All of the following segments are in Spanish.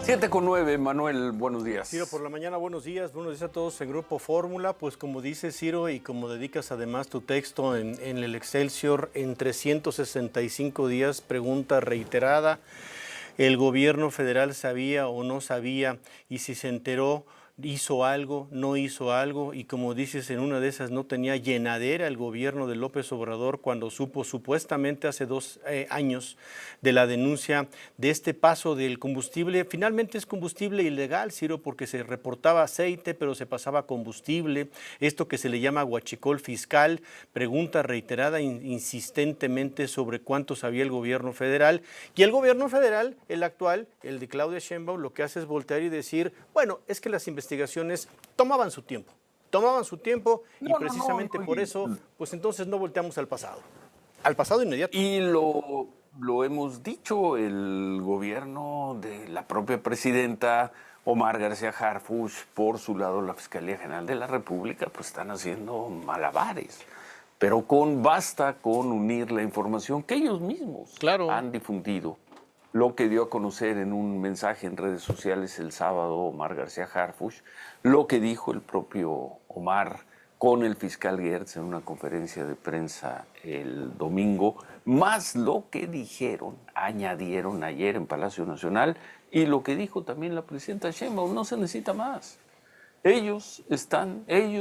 7:09, Manuel, buenos días. Ciro, por la mañana, buenos días a todos en Grupo Fórmula. Pues como dice Ciro y como dedicas además tu texto en el Excelsior, en 365 días, pregunta reiterada, ¿el gobierno federal sabía o no sabía? Y si se enteró, ¿hizo algo, no hizo algo? Y como dices, en una de esas no tenía llenadera el gobierno de López Obrador cuando supo supuestamente hace 2 años de la denuncia de este paso del combustible. Finalmente es combustible ilegal, Ciro, porque se reportaba aceite, pero se pasaba combustible. Esto que se le llama huachicol fiscal, pregunta reiterada insistentemente sobre cuánto sabía el gobierno federal. Y el gobierno federal, el actual, el de Claudia Sheinbaum, lo que hace es voltear y decir, bueno, es que las investigaciones tomaban su tiempo y precisamente por eso, pues entonces no volteamos al pasado inmediato. Y lo hemos dicho, el gobierno de la propia presidenta Omar García Harfuch, por su lado la Fiscalía General de la República, pues están haciendo malabares. Pero basta con unir la información que ellos mismos han difundido. Lo que dio a conocer en un mensaje en redes sociales el sábado Omar García Harfuch, lo que dijo el propio Omar con el fiscal Gertz en una conferencia de prensa el domingo, más lo que añadieron ayer en Palacio Nacional y lo que dijo también la presidenta Sheinbaum, no se necesita más. Ellos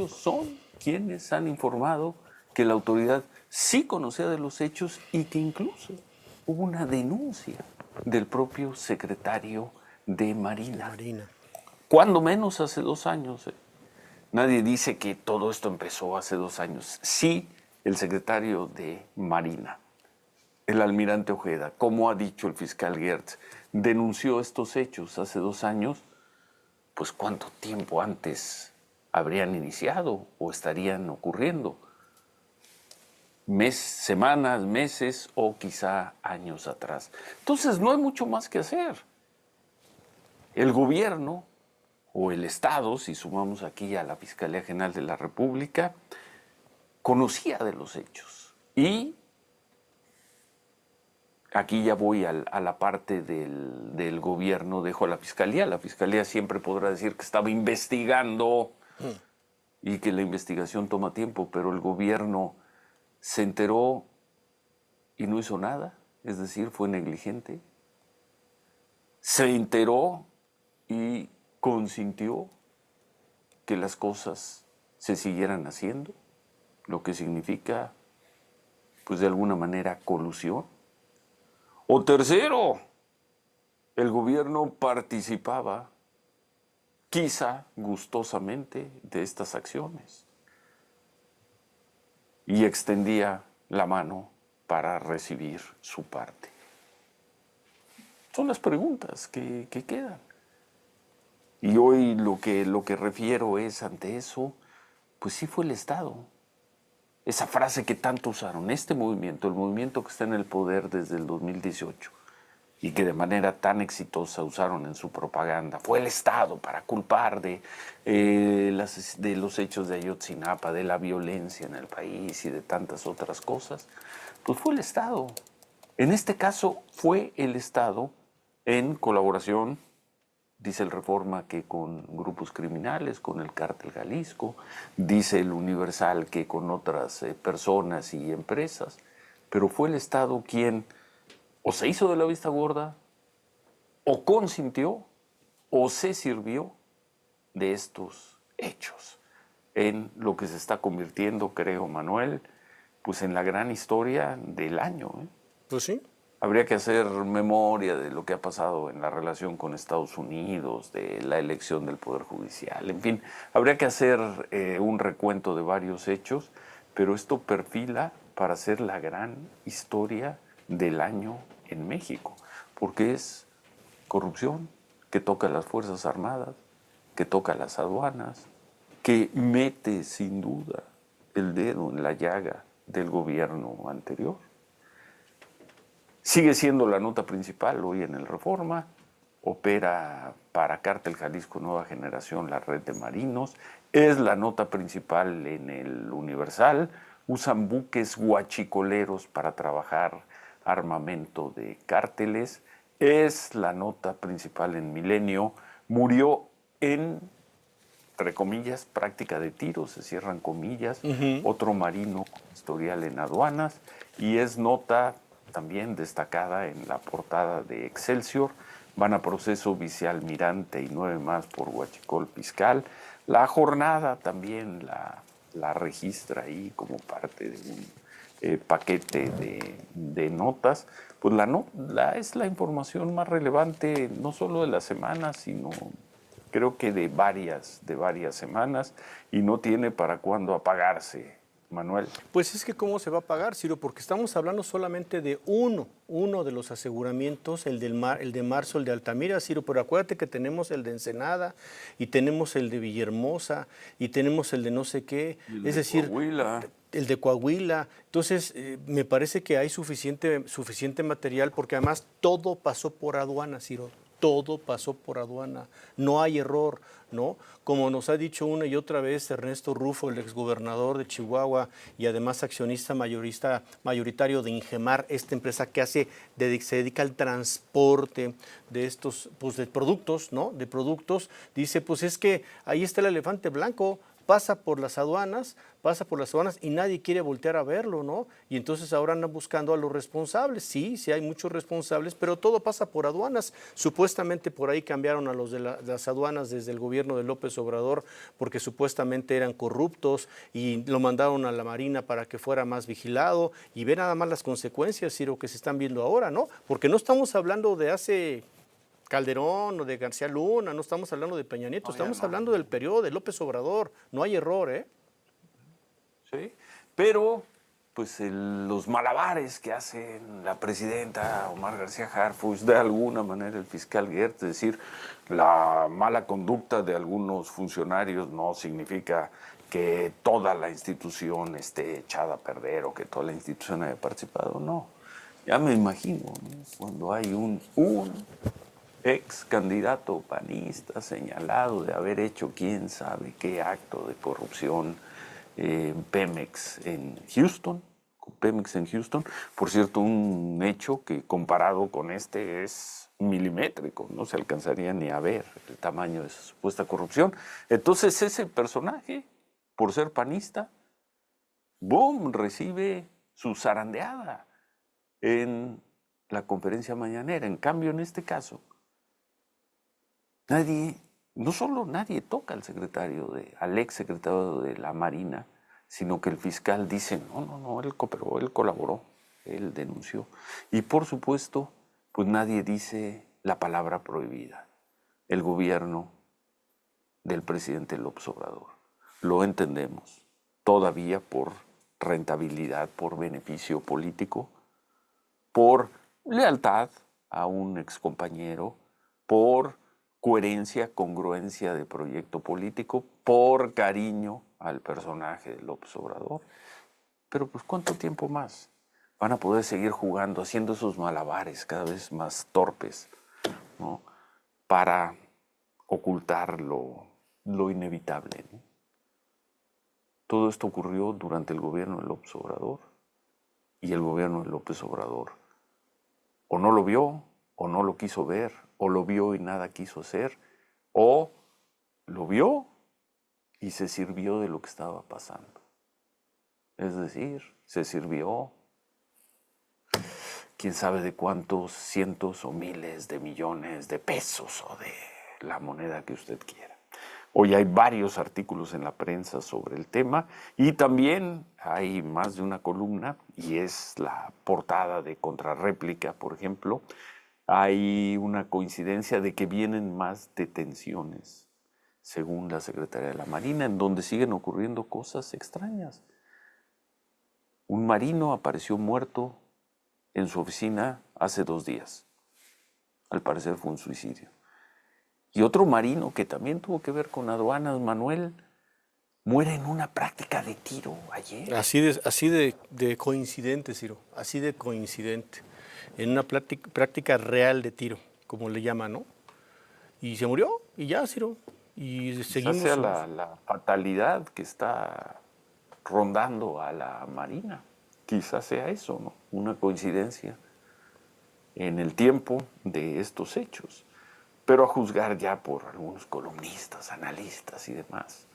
son quienes han informado que la autoridad sí conocía de los hechos y que incluso hubo una denuncia del propio secretario de Marina. Cuando menos hace 2 años. Nadie dice que todo esto empezó hace 2 años. Sí, el secretario de Marina, el almirante Ojeda, como ha dicho el fiscal Gertz, denunció estos hechos hace 2 años, pues ¿cuánto tiempo antes habrían iniciado o estarían ocurriendo? Semanas, meses o quizá años atrás. Entonces no hay mucho más que hacer. El gobierno o el Estado, si sumamos aquí a la Fiscalía General de la República, conocía de los hechos. Y aquí ya voy a la parte del gobierno, dejo a la Fiscalía. La Fiscalía siempre podrá decir que estaba investigando y que la investigación toma tiempo, pero el gobierno se enteró y no hizo nada, es decir, fue negligente. Se enteró y consintió que las cosas se siguieran haciendo, lo que significa, pues de alguna manera, colusión. O tercero, el gobierno participaba, quizá gustosamente, de estas acciones y extendía la mano para recibir su parte. Son las preguntas que quedan. Y hoy lo que refiero es, ante eso, pues sí fue el Estado. Esa frase que tanto usaron, el movimiento que está en el poder desde el 2018 y que de manera tan exitosa usaron en su propaganda, fue el Estado para culpar de los hechos de Ayotzinapa, de la violencia en el país y de tantas otras cosas, pues fue el Estado. En este caso fue el Estado en colaboración, dice el Reforma, que con grupos criminales, con el Cártel Jalisco, dice el Universal que con otras personas y empresas, pero fue el Estado quien o se hizo de la vista gorda, o consintió, o se sirvió de estos hechos, en lo que se está convirtiendo, creo, Manuel, pues en la gran historia del año. Pues sí. Habría que hacer memoria de lo que ha pasado en la relación con Estados Unidos, de la elección del Poder Judicial, en fin, habría que hacer un recuento de varios hechos, pero esto perfila para hacer la gran historia del año en México, porque es corrupción que toca a las Fuerzas Armadas, que toca a las aduanas, que mete sin duda el dedo en la llaga del gobierno anterior. Sigue siendo la nota principal hoy en el Reforma, opera para Cártel Jalisco Nueva Generación la red de marinos, es la nota principal en el Universal, usan buques huachicoleros para trabajar armamento de cárteles es la nota principal en Milenio. Murió en, entre comillas, práctica de tiro, se cierran comillas, otro marino con historial en aduanas, y es nota también destacada en la portada de Excelsior. Van a proceso vicealmirante y 9 más por huachicol fiscal. La jornada también la registra ahí como parte de un paquete de notas. Pues es la información más relevante, no solo de la semana, sino creo que de varias semanas, y no tiene para cuándo apagarse, Manuel. Pues es que cómo se va a pagar, Ciro, porque estamos hablando solamente de uno de los aseguramientos, el de marzo, el de Altamira, Ciro, pero acuérdate que tenemos el de Ensenada y tenemos el de Villahermosa y tenemos el de no sé qué, es decir, Coahuila. el de Coahuila. Entonces, me parece que hay suficiente material porque además todo pasó por aduana, Ciro. Todo pasó por aduana, no hay error, ¿no? Como nos ha dicho una y otra vez Ernesto Rufo, el exgobernador de Chihuahua y además accionista mayoritario de Ingemar, esta empresa que se dedica al transporte de estos, pues de productos, ¿no? De productos, dice, pues es que ahí está el elefante blanco, pasa por las aduanas y nadie quiere voltear a verlo, ¿no? Y entonces ahora andan buscando a los responsables. Sí, sí hay muchos responsables, pero todo pasa por aduanas. Supuestamente por ahí cambiaron a los de las aduanas desde el gobierno de López Obrador porque supuestamente eran corruptos y lo mandaron a la Marina para que fuera más vigilado y ve nada más las consecuencias, Ciro, que se están viendo ahora, ¿no? Porque no estamos hablando de hace Calderón o de García Luna, no estamos hablando de Peña Nieto, estamos hablando del periodo de López Obrador, no hay error, ¿eh? Sí, pero pues los malabares que hace la presidenta Omar García Harfuch, de alguna manera el fiscal Gertz, es decir, la mala conducta de algunos funcionarios no significa que toda la institución esté echada a perder o que toda la institución haya participado, no. Ya me imagino, ¿no? Cuando hay un ex candidato panista señalado de haber hecho quién sabe qué acto de corrupción Pemex en Houston. Por cierto, un hecho que comparado con este es milimétrico, no se alcanzaría ni a ver el tamaño de esa supuesta corrupción. Entonces ese personaje, por ser panista, ¡boom!, recibe su zarandeada en la conferencia mañanera. En cambio, en este caso, no solo nadie toca al ex secretario de la Marina, sino que el fiscal dice, no, él cooperó, él colaboró, él denunció. Y por supuesto, pues nadie dice la palabra prohibida. El gobierno del presidente López Obrador. Lo entendemos, todavía por rentabilidad, por beneficio político, por lealtad a un excompañero, por coherencia, congruencia de proyecto político, por cariño al personaje de López Obrador. Pero pues ¿cuánto tiempo más van a poder seguir jugando, haciendo esos malabares cada vez más torpes, ¿no?, para ocultar lo inevitable, ¿no? Todo esto ocurrió durante el gobierno de López Obrador, y el gobierno de López Obrador o no lo vio, o no lo quiso ver, o lo vio y nada quiso hacer, o lo vio y se sirvió de lo que estaba pasando. Es decir, se sirvió quién sabe de cuántos cientos o miles de millones de pesos o de la moneda que usted quiera. Hoy hay varios artículos en la prensa sobre el tema y también hay más de una columna, y es la portada de Contrarréplica, por ejemplo. Hay una coincidencia de que vienen más detenciones, según la Secretaría de la Marina, en donde siguen ocurriendo cosas extrañas. Un marino apareció muerto en su oficina hace 2 días. Al parecer fue un suicidio. Y otro marino que también tuvo que ver con aduanas, Manuel, muere en una práctica de tiro ayer. Así de coincidente, Ciro, así de coincidente. En una práctica real de tiro, como le llaman, ¿no? Y se murió, y ya, Ciro. Y Quizás seguimos. sea la fatalidad que está rondando a la Marina. Quizás sea eso, ¿no? Una coincidencia. en el tiempo de estos hechos, pero a juzgar ya por algunos columnistas, analistas y demás.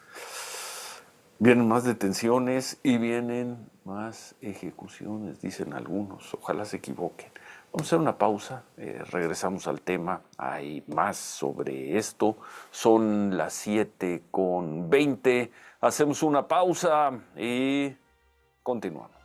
Vienen más detenciones y vienen más ejecuciones, dicen algunos. Ojalá se equivoquen. Vamos a hacer una pausa, regresamos al tema. Hay más sobre esto. Son las 7:20. Hacemos una pausa y continuamos.